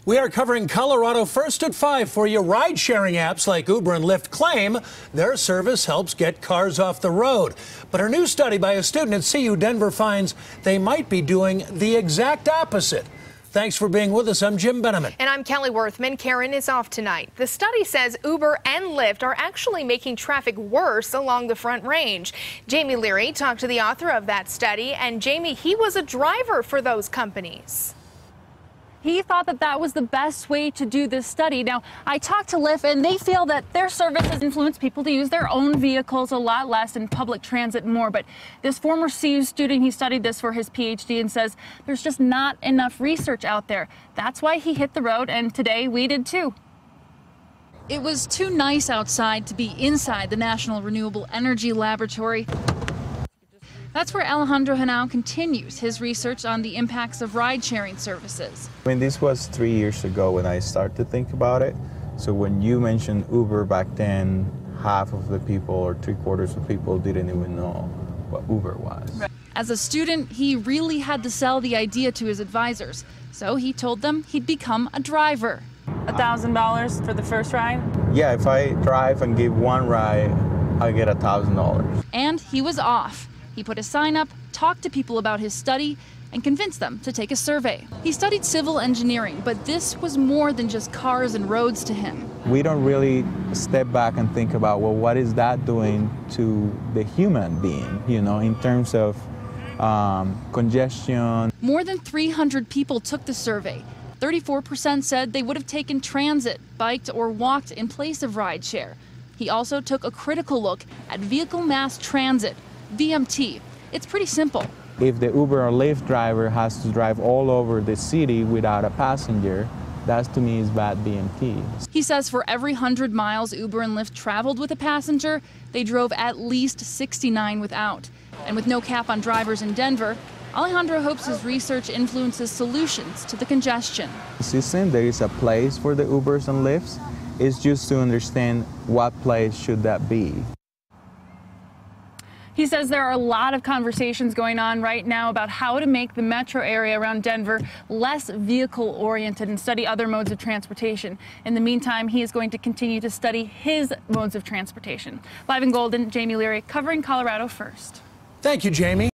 We are covering Colorado First at 5 for you. Ride-sharing apps like Uber and Lyft claim their service helps get cars off the road. But a new study by a student at CU Denver finds they might be doing the exact opposite. Thanks for being with us. I'm Jim Benneman. And I'm Kelly Worthman. Karen is off tonight. The study says Uber and Lyft are actually making traffic worse along the Front Range. Jamie Leary talked to the author of that study. And Jamie, he was a driver for those companies. He thought that that was the best way to do this study. Now, I talked to Lyft, and they feel that their service has influenced people to use their own vehicles a lot less and public transit more. But this former CU student, he studied this for his PhD and says there's just not enough research out there. That's why he hit the road, and today we did too. It was too nice outside to be inside the National Renewable Energy Laboratory. That's where Alejandro Henao continues his research on the impacts of ride-sharing services. I mean, this was 3 years ago when I started to think about it. So when you mentioned Uber back then, half of the people or 3/4 of people didn't even know what Uber was. As a student, he really had to sell the idea to his advisors. So he told them he'd become a driver. $1,000 for the first ride? Yeah, if I drive and give one ride, I get $1,000. And he was off. He put a sign up, talked to people about his study, and convinced them to take a survey. He studied civil engineering, but this was more than just cars and roads to him. We don't really step back and think about, well, what is that doing to the human being, you know, in terms of congestion. More than 300 people took the survey. 34% said they would have taken transit, biked, or walked in place of rideshare. He also took a critical look at vehicle mass transit, VMT. It's pretty simple. If the Uber or Lyft driver has to drive all over the city without a passenger, that to me is bad VMT. He says for every 100 miles Uber and Lyft traveled with a passenger, they drove at least 69 without. And with no cap on drivers in Denver, Alejandro hopes his research influences solutions to the congestion. System, there is a place for the Ubers and Lyfts. It's just to understand what place should that be. He says there are a lot of conversations going on right now about how to make the metro area around Denver less vehicle-oriented and study other modes of transportation. In the meantime, he is going to continue to study his modes of transportation. Live in Golden, Jamie Leary covering Colorado First. Thank you, Jamie.